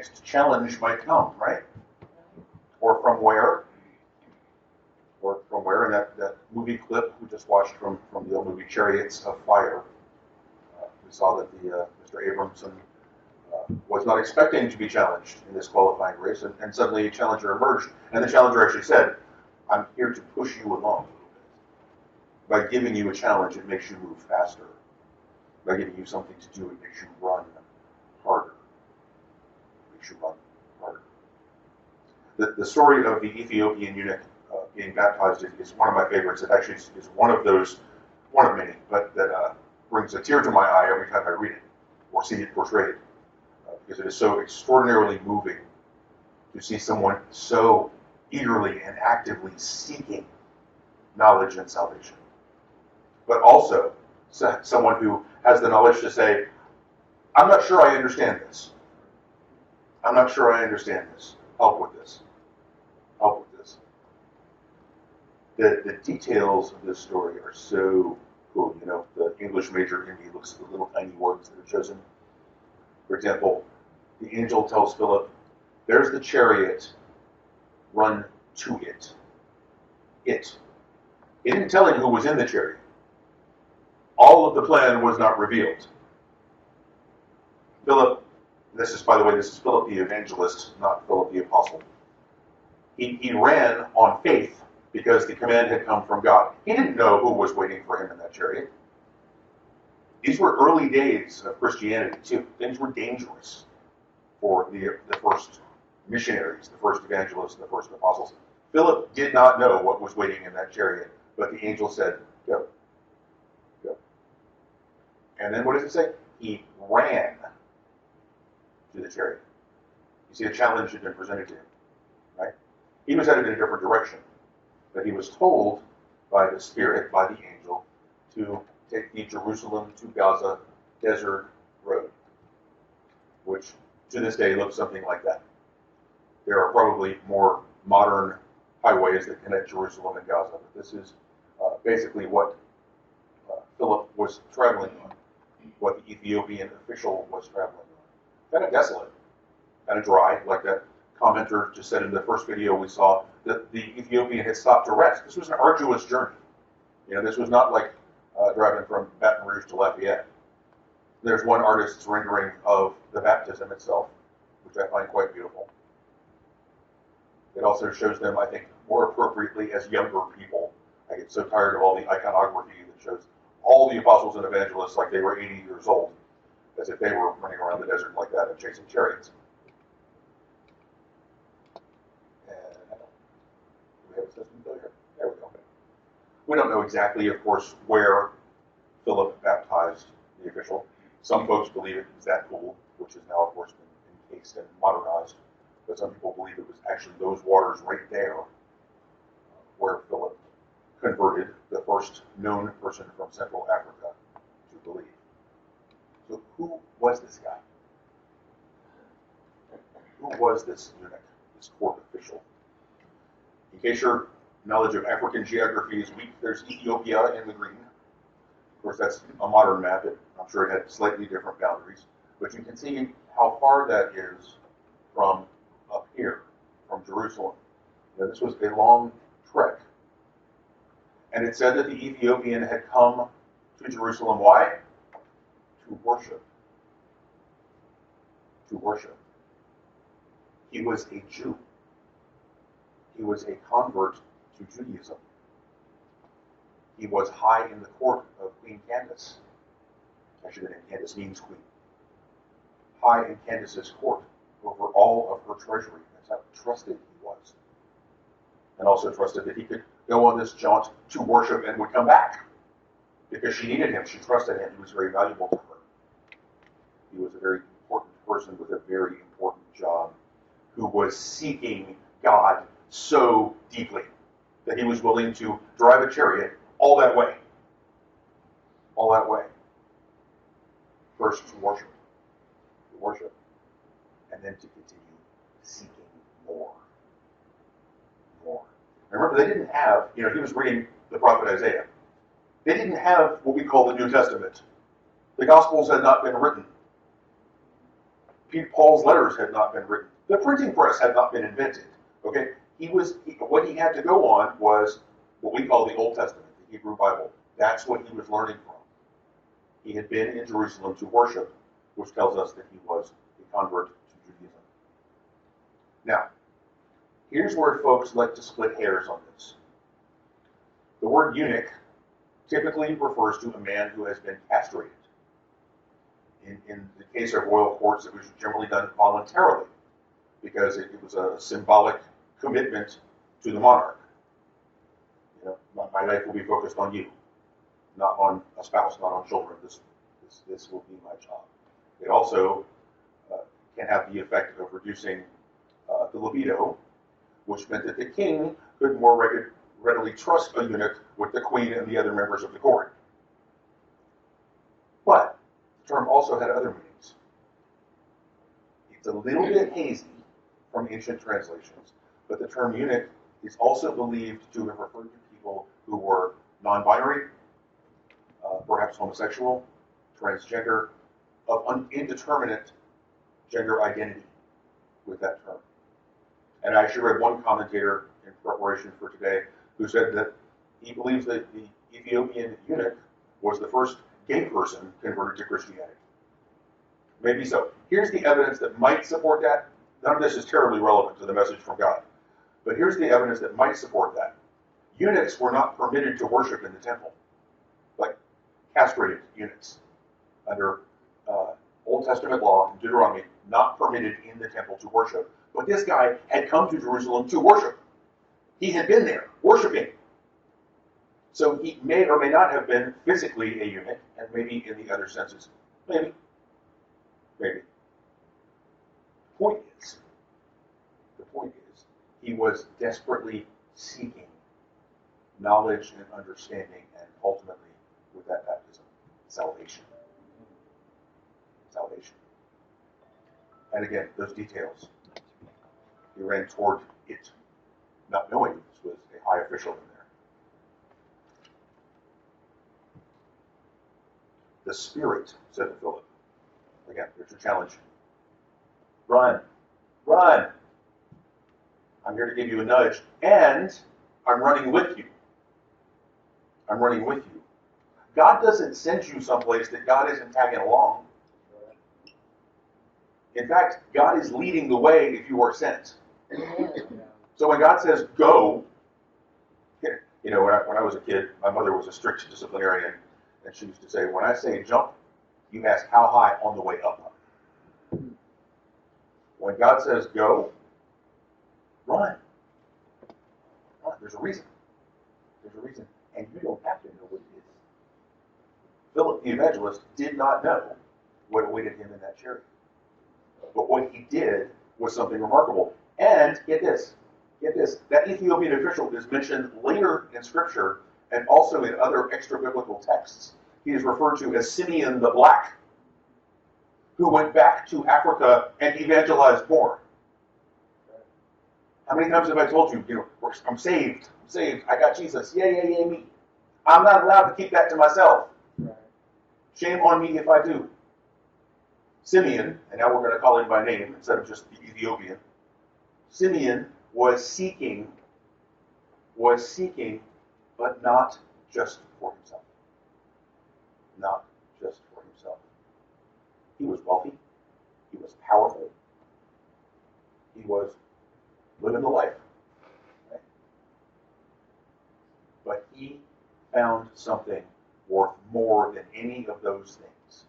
next challenge might come, right? Or from where? Or from where? In that movie clip we just watched from the old movie Chariots of Fire, we saw that Mr. Abramson was not expecting to be challenged in this qualifying race, and suddenly a challenger emerged, and the challenger actually said, I'm here to push you along. By giving you a challenge, it makes you move faster. By giving you something to do, it makes you run harder. It makes you run harder. The story of the Ethiopian eunuch being baptized is one of my favorites. It actually is one of many, but that brings a tear to my eye every time I read it or see it portrayed, because it is so extraordinarily moving to see someone so eagerly and actively seeking knowledge and salvation, but also someone who has the knowledge to say, I'm not sure I understand this. I'm not sure I understand this. Help with this. Help with this. The details of this story are so cool. You know, the English major in me looks at the little tiny words that are chosen. For example, the angel tells Philip, there's the chariot, run to it. It. He didn't tell him who was in the chariot. All of the plan was not revealed. Philip, this is Philip the evangelist, not Philip the apostle. He ran on faith because the command had come from God. He didn't know who was waiting for him in that chariot. These were early days of Christianity, too. Things were dangerous for the first missionaries, the first evangelists, the first apostles. Philip did not know what was waiting in that chariot, but the angel said, go. Go. And then what does it say? He ran to the chariot. You see, a challenge had been presented to him, right? He was headed in a different direction, but he was told by the Spirit, by the angel, to take the Jerusalem to Gaza desert road, which to this day looks something like that. There are probably more modern highways that connect Jerusalem and Gaza, but this is basically what Philip was traveling on, what the Ethiopian official was traveling on. Kind of desolate, kind of dry, like that commenter just said in the first video we saw, that the Ethiopian had stopped to rest. This was an arduous journey. You know, this was not like driving from Baton Rouge to Lafayette. There's one artist's rendering of the baptism itself, which I find quite beautiful. It also shows them, I think, more appropriately as younger people. I get so tired of all the iconography that shows all the apostles and evangelists like they were 80 years old, as if they were running around the desert like that and chasing chariots. And do we have a system failure? There we go. We don't know exactly, of course, where Philip baptized the official. Some folks believe it was that pool, which has now, of course, been encased and modernized. But some people believe it was actually those waters right there where Philip converted the first known person from Central Africa to believe. So who was this guy? Who was this eunuch, this court official? In case your knowledge of African geography is weak, there's Ethiopia in the green. Of course, that's a modern map. I'm sure it had slightly different boundaries. But you can see how far that is from up here, from Jerusalem. You know, this was a long trek. And it said that the Ethiopian had come to Jerusalem. Why? To worship. To worship. He was a Jew. He was a convert to Judaism. He was high in the court of Queen Candace. Actually, the name Candace means queen. High in Candace's court over all of her treasury. That's how trusted he was. And also trusted that he could go on this jaunt to worship and would come back. Because she needed him. She trusted him. He was very valuable to her. He was a very important person with a very important job who was seeking God so deeply that he was willing to drive a chariot all that way. All that way. First to worship. To worship. And then to continue seeking more. More. Remember, they didn't have, he was reading the prophet Isaiah. They didn't have what we call the New Testament. The Gospels had not been written. Paul's letters had not been written. The printing press had not been invented. Okay, what he had to go on was what we call the Old Testament, the Hebrew Bible. That's what he was learning from. He had been in Jerusalem to worship, which tells us that he was a convert to Judaism. Now, here's where folks like to split hairs on this. The word eunuch typically refers to a man who has been castrated. In the case of royal courts, it was generally done voluntarily because it was a symbolic commitment to the monarch. You know, my life will be focused on you, not on a spouse, not on children. This will be my job. It also can have the effect of reducing the libido, which meant that the king could more readily trust a eunuch with the queen and the other members of the court. But the term also had other meanings. It's a little bit hazy from ancient translations, but the term eunuch is also believed to have referred to people who were non-binary, perhaps homosexual, transgender, of indeterminate gender identity with that term. And I actually read one commentator in preparation for today who said that he believes that the Ethiopian eunuch was the first gay person converted to Christianity. Maybe so. Here's the evidence that might support that. None of this is terribly relevant to the message from God. But here's the evidence that might support that. Eunuchs were not permitted to worship in the temple, like castrated eunuchs. Under Old Testament law in Deuteronomy, not permitted in the temple to worship. But this guy had come to Jerusalem to worship. He had been there worshiping. So he may or may not have been physically a eunuch, and maybe in the other senses. Maybe. The point is, he was desperately seeking knowledge and understanding, and ultimately, with that baptism, salvation. And again, those details. He ran toward it, not knowing this was a high official in there. The Spirit said to Philip, again, there's your challenge. Run. I'm here to give you a nudge, and I'm running with you. God doesn't send you someplace that God isn't tagging along. In fact, God is leading the way if you are sent. So when God says go, you know, when I was a kid, my mother was a strict disciplinarian, and she used to say, when I say jump, you ask how high on the way up. When God says go, run. There's a reason. And you don't have to know what it is. Philip the evangelist did not know what awaited him in that chariot. But what he did was something remarkable. And get this, that Ethiopian official is mentioned later in Scripture and also in other extra-biblical texts. He is referred to as Simeon the Black, who went back to Africa and evangelized more. How many times have I told you, I'm saved, I got Jesus, yay, me. I'm not allowed to keep that to myself. Shame on me if I do. Simeon, and now we're going to call him by name instead of just the Ethiopian. Simeon was seeking, but not just for himself. Not just for himself. He was wealthy. He was powerful. He was living the life. Right? But he found something worth more than any of those things.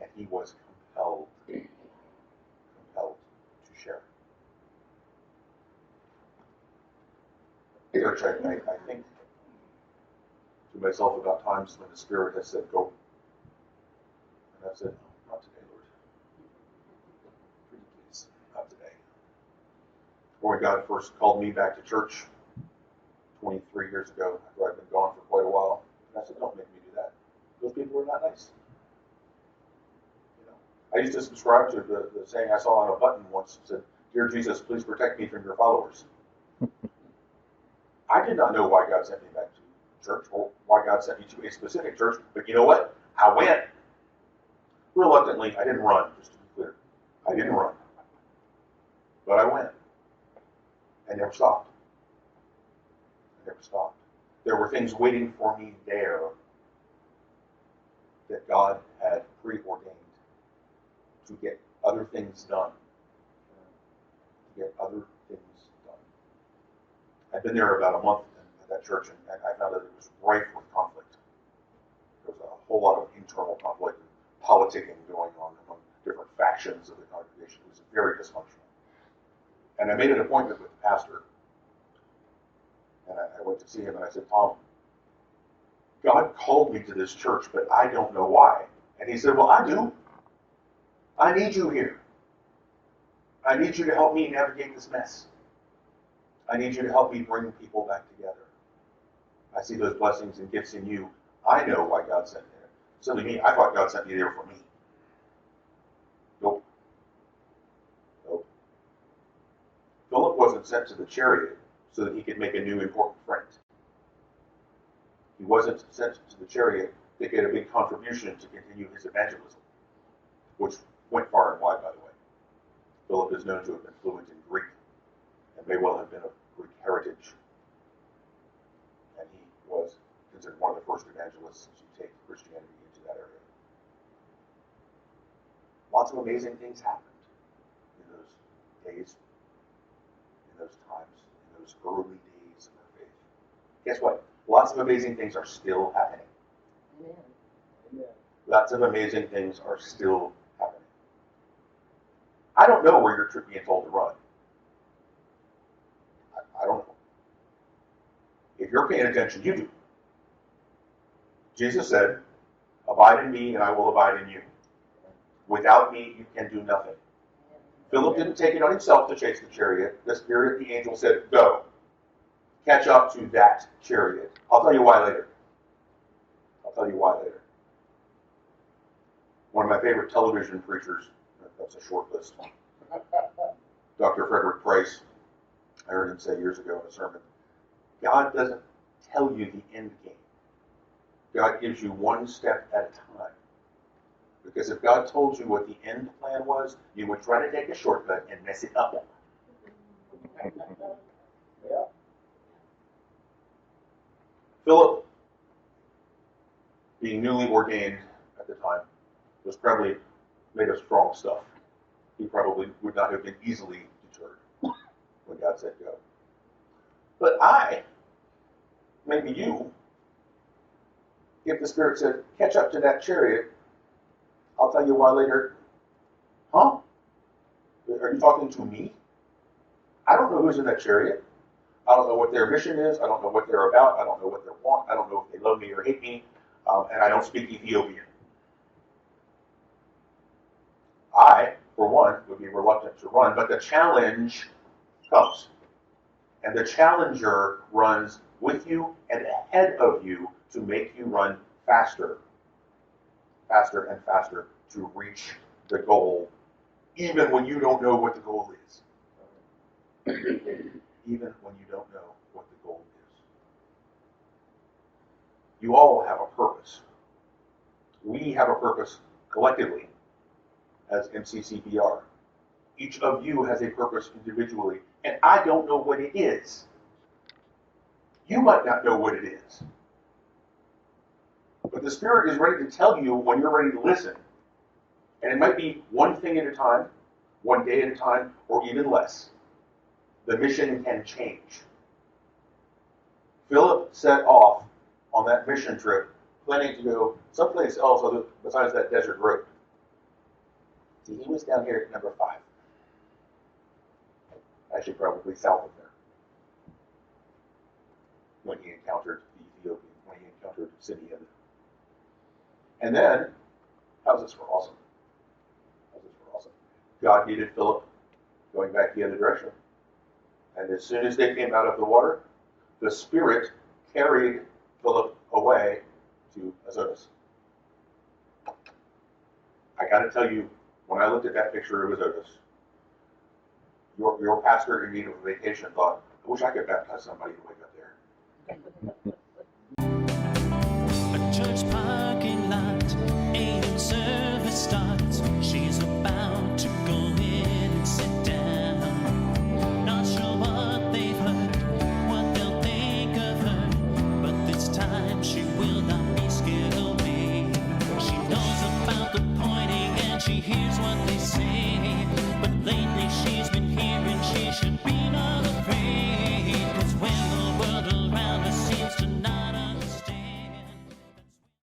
And he was compelled to share. Church, I think to myself about times when the Spirit has said, go. And I said, no, not today, Lord. Pretty please, not today. Or when God first called me back to church 23 years ago, after I'd been gone for quite a while, and I said, don't make me do that. Those people are not nice. I used to subscribe to the saying I saw on a button once that said, Dear Jesus, please protect me from your followers. I did not know why God sent me back to church or why God sent me to a specific church. But you know what? I went. Reluctantly, I didn't run, just to be clear. I didn't run. But I went. I never stopped. I never stopped. There were things waiting for me there that God had preordained to get other things done. To get other things done. I'd been there about a month at that church, and I found that it was rife with conflict. There was a whole lot of internal conflict and politicking going on among different factions of the congregation. It was very dysfunctional. And I made an appointment with the pastor. And I went to see him, and I said, Tom, God called me to this church, but I don't know why. And he said, well, I do. I need you here. I need you to help me navigate this mess. I need you to help me bring people back together. I see those blessings and gifts in you. I know why God sent me there. Silly me, I thought God sent me there for me. Nope. Nope. Philip wasn't sent to the chariot so that he could make a new important friend. He wasn't sent to the chariot to get a big contribution to continue his evangelism, which went far and wide, by the way. Philip is known to have been fluent in Greek and may well have been of Greek heritage. And he was considered one of the first evangelists to take Christianity into that area. Lots of amazing things happened in those days, in those times, in those early days of our faith. Guess what? Lots of amazing things are still happening. Amen. Lots of amazing things are still happening. I don't know where you're being told to run. I don't know. If you're paying attention, you do. Jesus said, abide in me and I will abide in you. Without me, you can do nothing. Philip didn't take it on himself to chase the chariot. The Spirit, the angel said, go. Catch up to that chariot. I'll tell you why later. I'll tell you why later. One of my favorite television preachers, that's a short list, Dr. Frederick Price, I heard him say years ago in a sermon, God doesn't tell you the end game. God gives you one step at a time. Because if God told you what the end plan was, you would try to take a shortcut and mess it up. Yeah. Philip, being newly ordained at the time, was probably made of strong stuff. He probably would not have been easily deterred when God said go. But I, maybe you, if the Spirit said, catch up to that chariot, I'll tell you why later. Huh? Are you talking to me? I don't know who's in that chariot. I don't know what their mission is. I don't know what they're about. I don't know what they want. I don't know if they love me or hate me. And I don't speak Ethiopian. I, for one, would be reluctant to run, but the challenge comes. And the challenger runs with you and ahead of you to make you run faster, faster and faster to reach the goal, even when you don't know what the goal is. Even when you don't know what the goal is. You all have a purpose. We have a purpose collectively as MCCBR. Each of you has a purpose individually, and I don't know what it is. You might not know what it is. But the Spirit is ready to tell you when you're ready to listen. And it might be one thing at a time, one day at a time, or even less. The mission can change. Philip set off on that mission trip, planning to go someplace else other besides that desert road. See, he was down here at number 5. Actually, probably south of there. When he encountered the Ethiopian, when he encountered Simeon. And then, how's this for awesome? How's this for awesome? God needed Philip going back the other direction. And as soon as they came out of the water, the Spirit carried Philip away to Azotus. I got to tell you, when I looked at that picture of Azotus, your pastor in need of a vacation thought, I wish I could baptize somebody and wake up there. that.